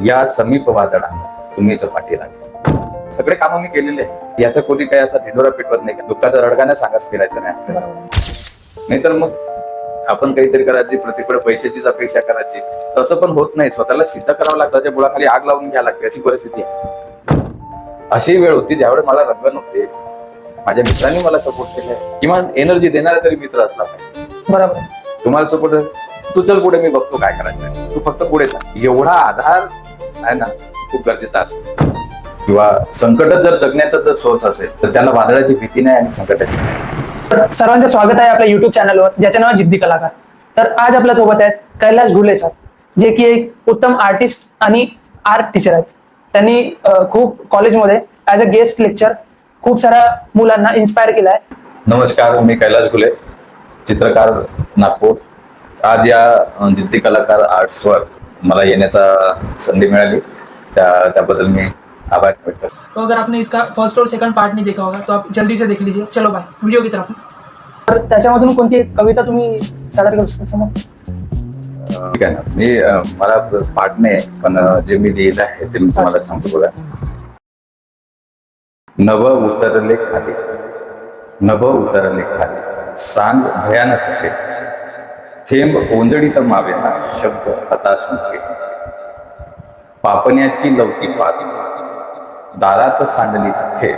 या समीप वादळा तुम्हीच पाठीराखे. सगळे कामं मी केलेले आहे. याचा कोणी काही असा ढिंडोरा पिटवत नाही. दुःखाचा रडगाने सांगत फिरायचं नाही आपल्याला. नाहीतर मग आपण काहीतरी करायची, प्रतिकडे पैशाचीच अपेक्षा करायची. तसं पण होत नाही. स्वतःला सिद्ध करावं लागतं. त्या बुडाखाली आग लावून घ्यायला लागते, अशी परिस्थिती आहे. अशी वेळ होती ज्यावेळेस मला रंग नव्हते. माझ्या मित्रांनी मला सपोर्ट केलाय. किमान एनर्जी देणारा तरी मित्र असला पाहिजे. बरोबर. तुम्हाला सपोर्ट, तू चल पुढे, मी बघतो काय करायचं, तू फक्त पुढे जा, एवढा आधार आहे ना, खूप गरजेचा असतो. किंवा संकट जर जगण्याचा जर सोर्स असेल तर त्याला वादळाची भीती नाही आणि संकटाची नाही. सर्वांचं स्वागत आहे आपल्या युट्यूब चॅनलवर, ज्याचं नाव जिद्दी कलाकार. तर आज आपल्या सोबत आहेत कैलाश घुले सर, जे की एक उत्तम आर्टिस्ट आणि आर्ट टीचर आहेत. त्यांनी खूप कॉलेजमध्ये ऍज अ गेस्ट लेक्चर खूप साऱ्या मुलांना इन्स्पायर केलं आहे. नमस्कार, मी कैलाश घुले, चित्रकार, नागपूर. आज या जिद्दी कलाकार आर्ट्सवर मला येण्याचा संधी मिळाली, त्याबद्दल मी आभार व्यक्त करतो. तो अगर आपने इसका फर्स्ट और सेकंड पार्ट नहीं देखा होगा तो आप जल्दी से देख लीजिए. चलो भाई वीडियो की तरफ. तर त्याच्यामधून कोणती एक कविता तुम्ही सादर करू शकता समोर? ठीक आहे ना, मी मला पाठ नाही, पण जे मी लिहिलं आहे ते मी तुम्हाला सांगतो बघा. नभ उतरले खाली, नभ उतरले खाली, सांग भयान सके, थेंब ओंजळीत मावेना, शब्द हताश मुके, पापण्याची लवती पात, दारात सांडली खेळ,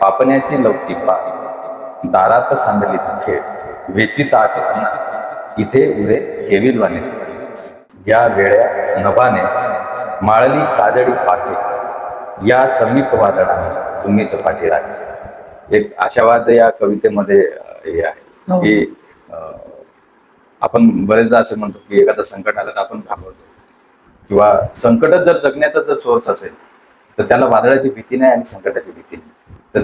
पापण्याची लवती पात, दारात सांडली खेळ, वेचितात इथे उरे केविलवाने, या वेळ्या नभाने माळली काजळी पाखे, या समीप वादळा तुम्हीच पाठीराखे. एक आशावाद या कवितेमध्ये हे आहे की आपण बरेचदा असं म्हणतो की एखादं संकट आलं तर आपण घाबरतो, किंवा संकटच जर जगण्याचा जर सोर्स असेल तर त्याला वादळाची भीती नाही आणि संकटाची भीती नाही. तर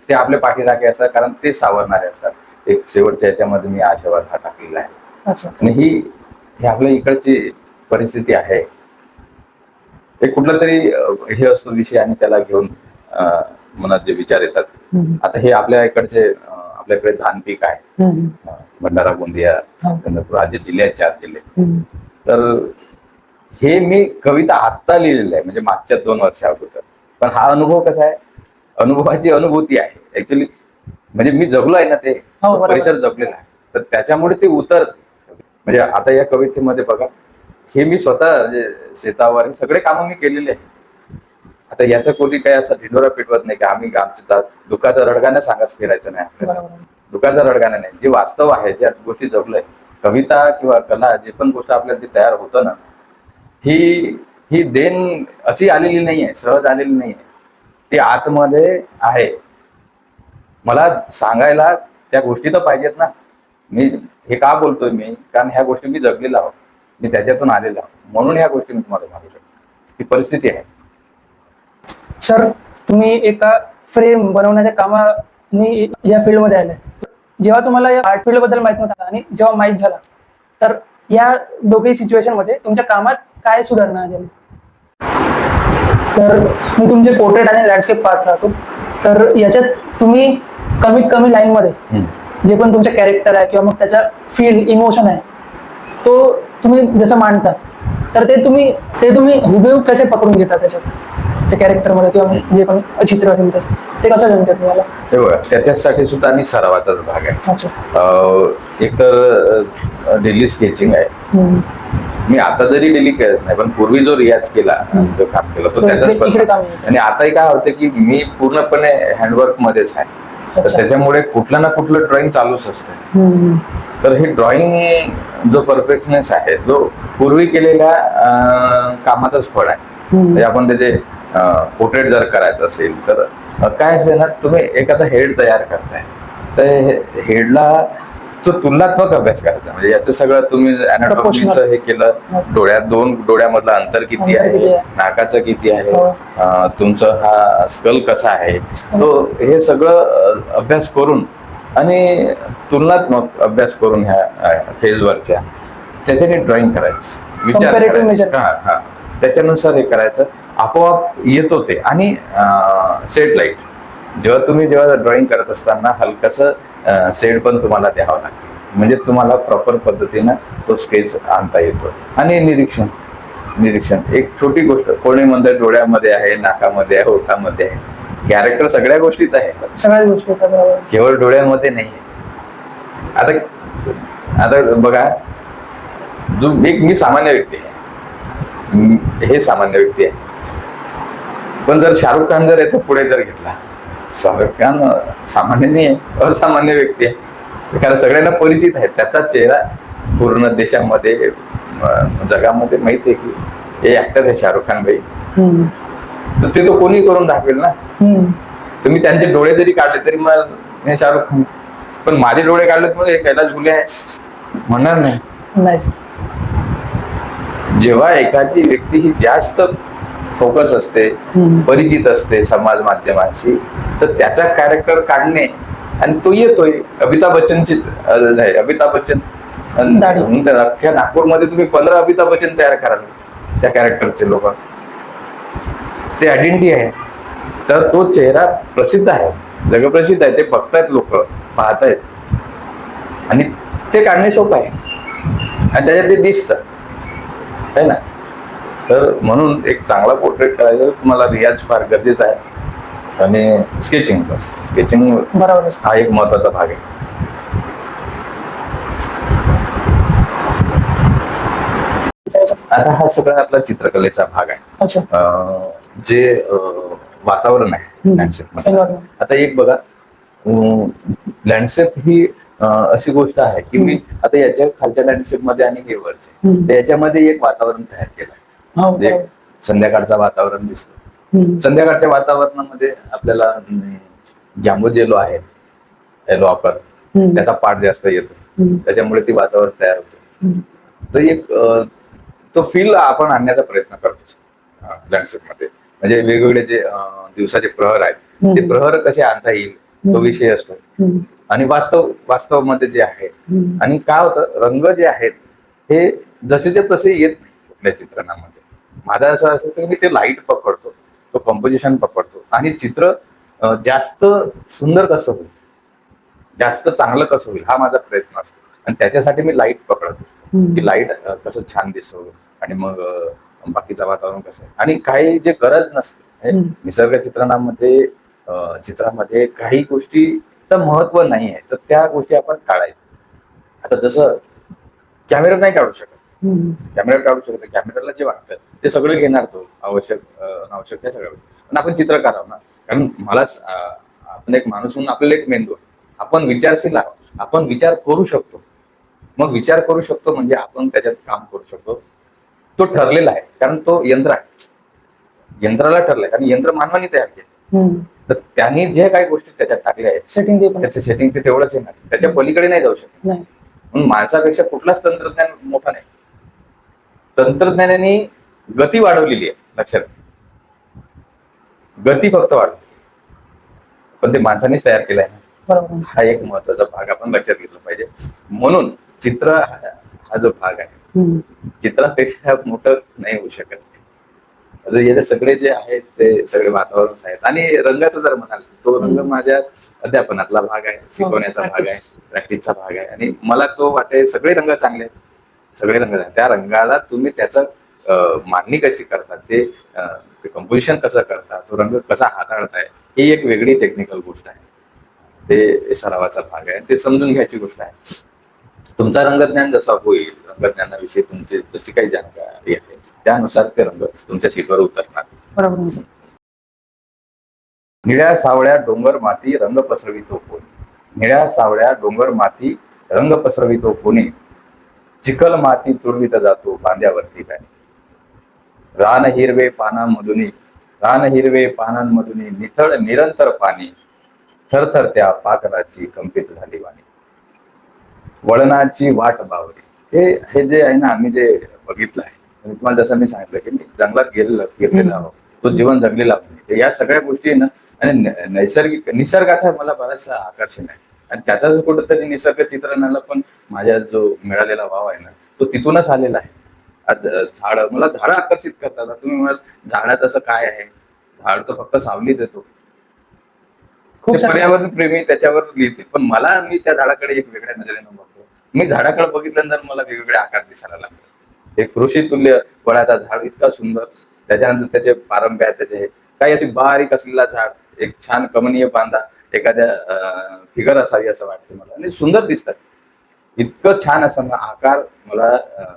ते आपल्या पाठीराखे असतात, कारण ते सावरणारे असतात. एक शेवटच्या याच्यामध्ये मी आशावाद हा टाकलेला आहे. आणि ही आपल्या इकडची परिस्थिती आहे. एक कुठला तरी हे असतो विषय आणि त्याला घेऊन मनात जे विचार येतात. आता हे आपल्या इकडचे, आपल्याकडे धान पीक आहे, भंडारा, गोंदिया, चंद्रपूर असे जिल्हे आहेत, 4 जिल्हे. तर हे मी कविता आत्ता लिहिलेलं आहे, म्हणजे मागच्या 2 वर्ष अगोदर. पण हा अनुभव कसा आहे, अनुभवाची अनुभूती आहे ऍक्च्युली. म्हणजे मी जगलो आहे ना, ते परिसर जगलेला आहे, तर त्याच्यामुळे ते उतरते. म्हणजे आता या कवितेमध्ये बघा, हे मी स्वतः म्हणजे शेतावर सगळे कामं मी केलेले आहे. आता याचा कोणी काही असा ढिंडोरा पिटवत नाही की आम्ही आमच्या दुःखाचा रडगाने सांगत फिरायचं नाही आपल्याला. दुःखाचा रडगाने नाही, जे वास्तव आहे, ज्या गोष्टी जगलोय, कविता किंवा कला, जे पण गोष्ट आपल्याला ती तयार होतं ना, ही देण अशी आलेली नाहीये, सहज आलेली नाहीये. ती आतमध्ये आहे. मला सांगायला त्या गोष्टी तर पाहिजेत ना. मी हे का बोलतोय मी, कारण ह्या गोष्टी मी जगलेला आहोत, मी त्याच्यातून आलेला आहोत, म्हणून ह्या गोष्टी मी तुम्हाला सांगू शकतो. ही परिस्थिती आहे. सर, तुम्ही एका फ्रेम बनवण्याच्या कामाने या फील्डमध्ये आले. जेव्हा तुम्हाला या आर्ट फील्ड बद्दल माहित नव्हता आणि जेव्हा माहित झाला, तर या दोघे सिच्युएशन मध्ये तुमच्या कामात काय सुधारणा झाली? तर मी तुमचे पोर्ट्रेट आणि लँडस्केप पाहत राहतो. तर याच्यात तुम्ही कमीत कमी लाईन मध्ये जे पण तुमचं कॅरेक्टर आहे किंवा मग त्याचा फील, इमोशन आहे, तो तुम्ही जसं मांडता, तर ते तुम्ही हुबेहूब कसे पकडून घेता त्याच्यात, त्या कॅरेक्टर मध्ये, किंवा जे पण चित्र असेल त्याचं, ते कसं जमतं तुम्हाला? हे बघा, त्याच्यासाठी सुद्धा आणि सरावाचाच भाग आहे. एक तर डेली स्केचिंग आहे. मी आता जरी डेली करत नाही, पण पूर्वी जो रियाज केला, जो काम केला, तो त्याचाच. आणि आताही काय होतं की मी पूर्णपणे हँडवर्क मध्येच आहे, तर त्याच्यामुळे कुठलं ना कुठलं ड्रॉइंग चालूच असतं. तर हे ड्रॉइंग जो परफेक्शनेस आहे, जो पूर्वी केलेल्या कामाचंच फळ आहे. म्हणजे आपण त्याचे पोर्ट्रेट जर करायचं असेल तर काय असेल ना, तुम्ही एखादा हेड तयार करताय, तर हेडला तो तुलनात्मक अभ्यास करायचा. म्हणजे याचं सगळं तुम्ही अॅनाटॉमीचं हे केलं, दोन डोळ्यामधलं अंतर किती आहे, नाकाचं किती आहे, तुमचं हा स्कल कसा आहे, तो हे सगळं अभ्यास करून आणि तुलनात्मक अभ्यास करून ह्या फेजवरच्या त्याच्याने ड्रॉइंग करायचं, विचार करायचा, त्याच्यानुसार हे करायचं. आपोआप येतो ते. आणि सेट लाईट, जेव्हा ड्रॉइंग करत असताना हलकसं सेट पण तुम्हाला द्यावं लागते, म्हणजे तुम्हाला प्रॉपर पद्धतीनं तो स्केच आणता येतो. आणि निरीक्षण, निरीक्षण. एक छोटी गोष्ट, कोणी म्हणतात डोळ्यामध्ये आहे, नाकामध्ये आहे, ओठामध्ये आहे. कॅरेक्टर सगळ्या गोष्टीत आहे, सगळ्याच गोष्टी येतात, बरोबर. केवळ डोळ्यामध्ये नाही आहे. आता बघा, जो मी सामान्य व्यक्ती आहे, हे सामान्य व्यक्ती आहे. पण जर शाहरुख खान जर याच्या पुढे जर घेतला, शाहरुख खान सामान्य नाही आहे, असामान्य व्यक्ती आहे. कारण सगळ्यांना परिचित आहे, त्याचा चेहरा पूर्ण देशामध्ये जगामध्ये माहिती आहे की हे ऍक्टर आहे शाहरुख खान भाई. तर ते तो कोणी करून दाखवेल ना. तुम्ही त्यांचे डोळे जरी काढले तरी मग हे शाहरुख खान, पण माझे डोळे काढले तर हे कैलाश गुले आहे म्हणणार नाही. जेव्हा एखादी व्यक्ती ही जास्त फोकस असते, परिचित असते समाज माध्यमाशी, तर त्याचा कॅरेक्टर काढणे, आणि तो येतोय अमिताभ बच्चनची अमिताभ बच्चन अख्ख्या नागपूरमध्ये तुम्ही 15 अमिताभ बच्चन तयार कराल त्या कॅरेक्टरचे लोक, ते आयडेंटिटी आहे. तर तो चेहरा प्रसिद्ध आहे, जगप्रसिद्ध आहे, ते बघतायत, लोक पाहतायत, आणि ते काढणे सोपं आहे, आणि त्याच्यात ते दिसतं आहे ना. तर म्हणून एक चांगला पोर्ट्रेट करायला तुम्हाला रियाज फार गरजेचा आहे, आणि स्केचिंग बरोबर हा एक महत्वाचा भाग आहे. आता हा सगळा आपला चित्रकलेचा भाग आहे. जे वातावरण आहे लँडस्केप मध्ये. आता एक बघा, लँडस्केप ही अशी गोष्ट आहे की मी आता याच्या खालच्या लँडस्केप मध्ये आणि हे वरचे, याच्यामध्ये एक वातावरण तयार केलं आहे. म्हणजे संध्याकाळचं वातावरण दिसतं. संध्याकाळच्या वातावरणामध्ये आपल्याला जांबूज येलो आहे, येलो ऑकर, त्याचा पाठ जास्त येतो, त्याच्यामुळे ती वातावरण तयार होते. तर एक तो फील आपण आणण्याचा प्रयत्न करतो लँडस्केप मध्ये. म्हणजे वेगवेगळे जे दिवसाचे प्रहर आहेत, ते प्रहर कसे आणता येईल तो विषय असतो. आणि वास्तव मध्ये जे आहे, आणि काय होतं, रंग जे आहेत हे जसेचे तसे येत नाही कुठल्या चित्रणामध्ये. माझा असं असेल की मी ते लाईट पकडतो, तो कंपोजिशन पकडतो, आणि चित्र जास्त सुंदर कसं होईल, जास्त चांगलं कसं होईल, हा माझा प्रयत्न असतो. आणि त्याच्यासाठी मी लाईट पकडतो की लाईट कसं छान दिसतो, आणि मग बाकीचं वातावरण कसं आहे. आणि काही जे गरज नसते निसर्ग चित्रामध्ये काही गोष्टीचं महत्व नाही आहे, तर त्या गोष्टी आपण टाळायच्या. आता जसं कॅमेरा नाही काढू शकत, कॅमेराला जे वाटतं ते सगळं घेणार तो, आवश्यक अनावश्यक हे सगळं. पण आपण चित्रकार आहोत ना, कारण आपण एक माणूस म्हणून आपल्याला एक मेंदू आहे, आपण विचारशील आहोत, आपण विचार करू शकतो. मग विचार करू शकतो म्हणजे आपण त्याच्यात काम करू शकतो. तो ठरलेला आहे, कारण तो यंत्र आहे, यंत्राला ठरलंय, कारण यंत्र मानवाने तयार केलं. तर त्यांनी जे काही गोष्टी त्याच्यात टाकल्या आहेत, त्याचं सेटिंग ते तेवढंच येणार, त्याच्या पलीकडे नाही जाऊ शकत. म्हणून माणसापेक्षा कुठलाच तंत्रज्ञान मोठा नाही. तंत्रज्ञानाने गती वाढवलेली आहे, लक्षात, गती फक्त वाढवली, पण ते माणसानेच तयार केलं आहे. हा एक महत्वाचा भाग आपण लक्षात घेतला पाहिजे. म्हणून चित्र हा जो भाग आहे, चित्रापेक्षा मोठं नाही होऊ शकत. याचे सगळे जे आहेत ते सगळे वातावरण आहेत. आणि रंगाचं जर म्हणाल, तो रंग माझ्या अध्यापनातला भाग आहे, शिकवण्याचा भाग आहे, प्रॅक्टिसचा भाग आहे. आणि मला तो वाटे सगळे रंग चांगले आहेत, सगळे रंग. त्या रंगाला तुम्ही त्याचं मांडणी कशी करतात, ते कंपोजिशन कसं करतात, तो रंग कसा हाताळताय, ही एक वेगळी टेक्निकल गोष्ट आहे. ते सरावाचा भाग आहे, ते समजून घ्यायची गोष्ट आहे. तुमचा रंगज्ञान जसा होईल, रंगज्ञानाविषयी तुमची जशी काही जानकारी आहे, त्यानुसार ते रंग तुमच्या शीटवर उतरणार. निळ्या सावळ्या डोंगर माती रंग पसरवितो कोणी, निळ्या सावळ्या डोंगर माती रंग पसरवितो कोणी, चिखल माती तुडवित जातो बांध्यावरती काय. रान हिरवे पानांमधुनी निथळ निरंतर पाणी, थरथर त्या पाखराची कंपित झाली वाणी. वळणाची वाट बावरी, हे जे आहे ना, आम्ही जे बघितलं आहे, तुम्हाला जसं मी सांगितलं की मी जंगलात गेलेला आहोत, तो जीवन जगलेला आहोत, या सगळ्या गोष्टी ना. आणि निसर्गाचा मला बराचसा आकर्षण आहे, आणि त्याचाच कुठंतरी निसर्ग चित्रणाला पण माझ्या जो मिळालेला वाव आहे ना, तो तिथूनच आलेला आहे. आज मला झाडं आकर्षित करतात. तुम्ही म्हणाल झाडात असं काय आहे, झाड तर फक्त सावली देतो. पर्यावरण प्रेमी त्याच्यावर लिहिते, पण मी त्या झाडाकडे एक वेगळ्या नजरेनं बघतो. मी झाडाकडे बघितल्यानंतर मला वेगवेगळे आकार दिसायला लागले. एक कृषी तुल्य फळाचा झाड इतका सुंदर, त्याच्यानंतर त्याचे पारंब्या, त्याचे हे काही अशी बारीक असलेला झाड, एक छान कमनीय बांधा, एखाद्या फिगर असावी असं वाटतं मला, आणि सुंदर दिसतात. इतकं छान असताना आकार मला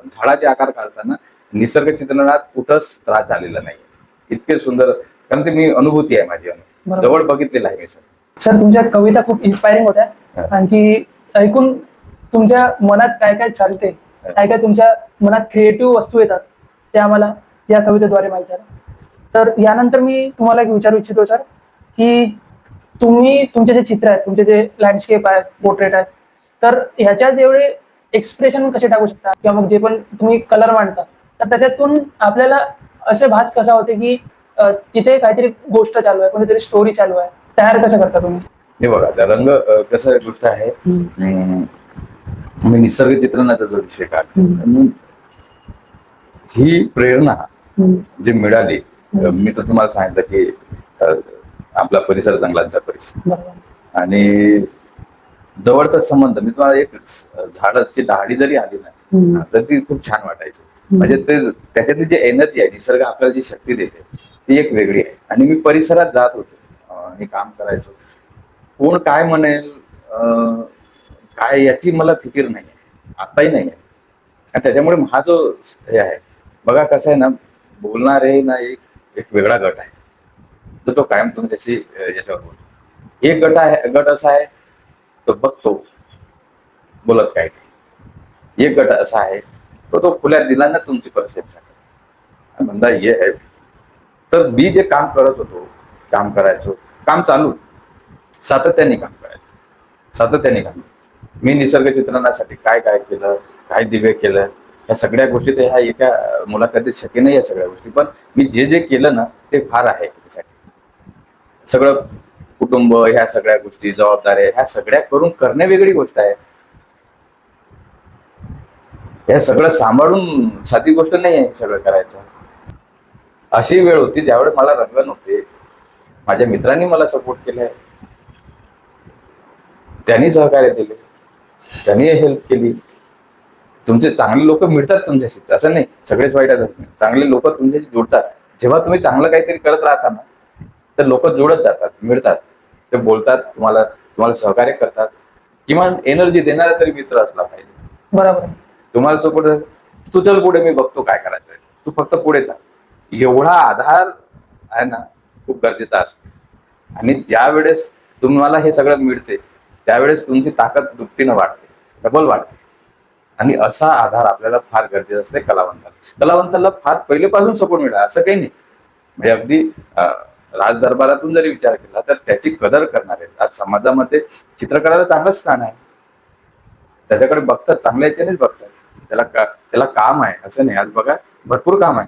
झाडाचे आकार काढताना निसर्ग चित्रणात कुठंच त्रास झालेला नाही. इतके सुंदर, कारण ते मी अनुभूती आहे माझी, बरोबर. जवळ बघितलेलं आहे मी सर. सर तुमच्या कविता खूप इन्स्पायरिंग होत्या, हा. आणखी ऐकून तुमच्या मनात काय काय चालते, काय काय तुमच्या मनात क्रिएटिव्ह वस्तू येतात, ते आम्हाला या कवितेद्वारे माहिती आहे. तर यानंतर मी तुम्हाला एक विचारू इच्छितो सर, की तुम्ही तुमचे जे चित्र आहेत, तुमचे जे लँडस्केप आहेत, पोर्ट्रेट आहेत, तर ह्याच्यात एवढे एक्सप्रेशन कसे टाकू शकता, किंवा मग जे पण तुम्ही कलर मांडता, तर त्याच्यातून आपल्याला असे भास कसा होते की तिथे काहीतरी गोष्ट चालू आहे, कोणतीतरी स्टोरी चालू आहे, तयार कसं करता तुम्ही? हे बघा, त्या रंग कसं गोष्ट आहे, मी निसर्ग चित्रणाचा जो विषय काढतो, ही प्रेरणा जी मिळाली, मी तर तुम्हाला सांगितलं की आपला परिसर जंगलांचा परिसर, बरोबर. आणि जवळचा संबंध. मी तुम्हाला एक झाडाची डहाळी जरी आली ना, तर ती खूप छान वाटायची. म्हणजे ते त्याच्यातली जी एनर्जी आहे, निसर्ग आपल्याला जी शक्ती देते, ती एक वेगळी आहे. आणि मी परिसरात जात होतो आणि काम करायचो. कोण काय म्हणेल, काय याची मला फिकीर नाही आहे, आताही नाही आहे. आणि त्याच्यामुळे हा जो हे आहे बघा, कसं आहे ना, बोलणारे ना एक वेगळा गट आहे, तर तो कायम तुमच्याशी याच्यावर बोलतो. एक गट असा आहे, तो बघतो, बोलत काय नाही. एक गट असा आहे, तो खुल्या दिलांना तुमची प्रशंसा म्हणता ये आहे. तर मी जे काम करत होतो, काम करायचो, काम चालू, सातत्याने काम करायचं, सातत्याने काम. मी निसर्ग चित्रणासाठी काय काय केलं, काय दिवे केलं, या सगळ्या गोष्टी तर ह्या एका मुलाखतीत शक्य नाही, या सगळ्या गोष्टी. पण मी जे जे केलं ना, ते फार आहे त्यासाठी. सगळं कुटुंब, ह्या सगळ्या गोष्टी, जबाबदाऱ्या, ह्या सगळ्या करणे वेगळी गोष्ट आहे. हे सगळं सांभाळून साधी गोष्ट नाही आहे सगळं करायचं. अशी वेळ होती ज्यावेळेस मला रंग नव्हते, माझ्या मित्रांनी मला सपोर्ट केलाय, त्यांनी सहकार्य दिले, त्यांनी हेल्प केली. तुमचे चांगले लोक मिळतात तुमच्याशी, असं नाही सगळेच वाईट आहेत, चांगले लोक तुमच्याशी जोडतात. जेव्हा तुम्ही चांगलं काहीतरी करत राहता ना, तर लोक जोडत जातात, मिळतात, ते बोलतात, तुम्हाला सहकार्य करतात. किमान एनर्जी देणारा तरी मित्र असला पाहिजे. बरोबर. तुम्हाला सपोर्ट, तू चल पुढे, मी बघतो काय करायचंय, तू फक्त पुढे चाल, एवढा आधार आहे ना, खूप गरजेचा असतो. आणि ज्या वेळेस तुम्हाला हे सगळं मिळते, त्यावेळेस तुमची ताकद दुपटीनं वाढते, डबल वाढते. आणि असा आधार आपल्याला फार गरजेचा असते कलावंताला फार पहिलेपासून सपोर्ट मिळाला असं काही नाही. म्हणजे अगदी राजदरबारातून जरी विचार केला तर त्याची कदर करणारे आज समाजामध्ये चित्रकलेला चांगलं स्थान आहे. त्याच्याकडे बघतात, चांगल्या याच्यानेच बघतात. त्याला काम आहे असं नाही. आज बघा, भरपूर काम आहे,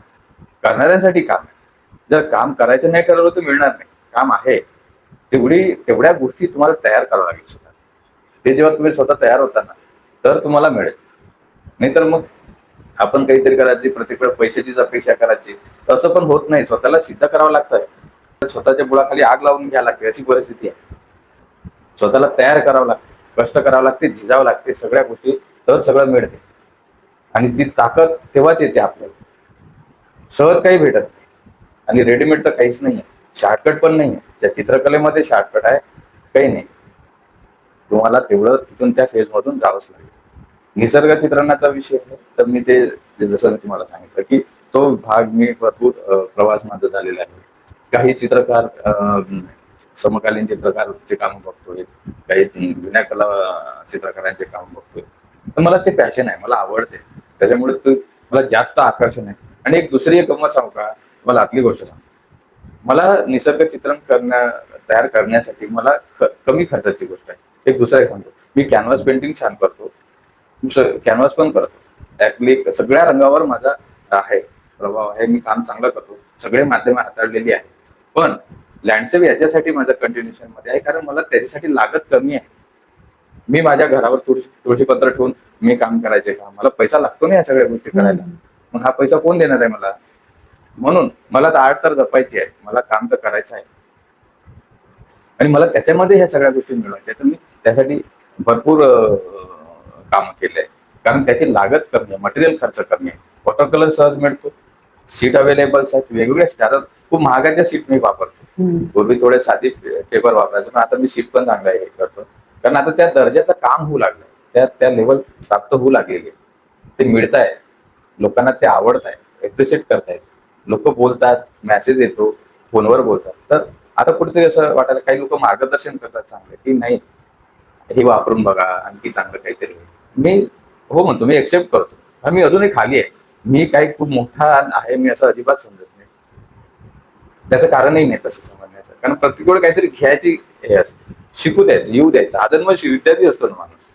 करणाऱ्यांसाठी काम आहे. जर काम करायचं नाही ठरवलं तर मिळणार नाही. काम आहे, तेवढ्या गोष्टी तुम्हाला तयार करावं लागेल स्वतः. ते जेव्हा तुम्ही स्वतः तयार होता ना, तर तुम्हाला मिळेल. नाहीतर मग आपण काहीतरी करायची, प्रत्येक पैशाचीच अपेक्षा करायची, तसं पण होत नाही. स्वतःला सिद्ध करावं लागतं, स्वतःच्या बुडाखाली आग लावून घ्यायला लागते, अशी परिस्थिती आहे. स्वतःला तयार करावं लागते, कष्ट करावं लागते, झिजावं लागते, सगळ्या गोष्टी, तर सगळं मिळते. आणि ती ताकद तेव्हाच येते आपल्याला. सहज काही भेटत नाही, आणि रेडीमेड तर काहीच नाही आहे, शॉर्टकट पण नाही आहे. त्या चित्रकलेमध्ये शॉर्टकट आहे काही नाही. तुम्हाला तेवढं तिथून त्या फेजमधून जावंच लागेल. निसर्ग चित्रणाचा विषय आहे, तर मी ते जसं मी तुम्हाला सांगितलं की तो भाग मी भरपूर प्रवास माझा झालेला आहे. काही चित्रकार, समकालीन चित्रकारचे काम बघतोय, काही जुन्या कला चित्रकारांचे काम बघतोय. तर मला ते पॅशन आहे, मला आवडते, त्याच्यामुळे मला जास्त आकर्षण आहे. आणि एक दुसरी एक गंमत सांगू का, मला आतली गोष्ट सांगतो. मला निसर्ग चित्रण तयार करण्यासाठी मला कमी खर्चाची गोष्ट आहे. एक दुसरा एक सांगतो, मी कॅनव्हास पेंटिंग छान करतो, कॅनव्हास पण करतो. ऍक्च्युली सगळ्या रंगावर माझा आहे प्रभाव आहे, मी काम चांगलं करतो, सगळे माध्यम हाताळलेली आहे. पण लँडस्केप याच्यासाठी माझं कंटिन्युएशन मध्ये आहे, कारण मला त्याच्यासाठी लागत कमी आहे. मी माझ्या घरावर तुळशीपत्र ठेवून मी काम करायचे का, मला पैसा लागतो ना या सगळ्या गोष्टी करायला. मग हा पैसा कोण देणार आहे मला? म्हणून मला तर आर्ट तर जपायची आहे, मला काम तर करायचं आहे, आणि मला त्याच्यामध्ये ह्या सगळ्या गोष्टी मिळवायच्या. तर मी त्यासाठी भरपूर काम केलंय, कारण त्याची लागत कमी आहे, मटेरियल खर्च कमी आहे. वॉटर कलर सहज मिळतो, सीट अवेलेबल्स आहेत, वेगवेगळ्या सीट. आता खूप महागाच्या सीट मी वापरतो. पूर्वी थोडे साधी पेपर वापरायचो, पण आता मी सीट पण चांगला हे करतो, कारण आता त्या दर्जाचं काम होऊ लागलं, त्या लेवल प्राप्त होऊ लागलेली आहे. ते मिळत आहे, लोकांना ते आवडत आहे, एप्रिशिएट करतायत, लोक बोलतात, मेसेज येतो, फोनवर बोलतात. तर आता कुठेतरी असं वाटायला काही लोक मार्गदर्शन करतात चांगलं, की नाही हे वापरून बघा, आणखी चांगलं काहीतरी. मी हो म्हणतो, मी एक्सेप्ट करतो. हा, मी अजूनही खाली आहे, मी काही खूप मोठा आहे मी असं अजिबात समजत नाही. त्याचं कारणही नाही तसं समजण्याचं, कारण प्रत्येक वेळ काहीतरी घ्यायची हे असते, शिकू द्यायचं, येऊ द्यायचं. आजन्म विद्यार्थी असतो ना माणूस,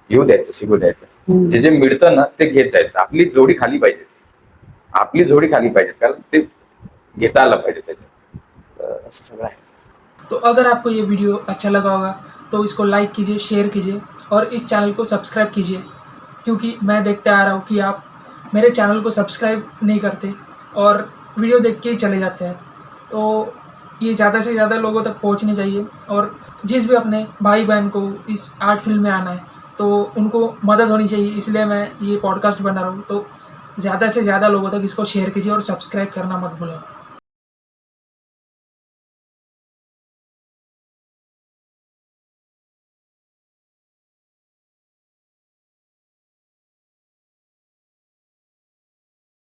येऊ द्यायचं, शिकू द्यायचं. जे जे मिळतं ना ते घेत जायचं. आपली जोडी खाली पाहिजे, आपली जोडी खाली पाहिजे, कारण ते घेता आलं पाहिजे त्याच्यात. असं सगळं आहे. तो अगर आपको ये वीडियो अच्छा लगा होगा तो इसको लाइक कीजिए, शेयर कीजिए और इस चैनल को सब्सक्राइब कीजिए, क्योंकि मैं देखते आ रहा हूँ कि आप मेरे चैनल को सब्सक्राइब नहीं करते और वीडियो देख के ही चले जाते हैं। तो ये ज़्यादा से ज़्यादा लोगों तक पहुँचनी चाहिए, और जिस भी अपने भाई बहन को इस आर्ट फील्ड में आना है तो उनको मदद होनी चाहिए, इसलिए मैं ये पॉडकास्ट बना रहा हूँ। तो ज़्यादा से ज़्यादा लोगों तक इसको शेयर कीजिए और सब्सक्राइब करना मत भूलना।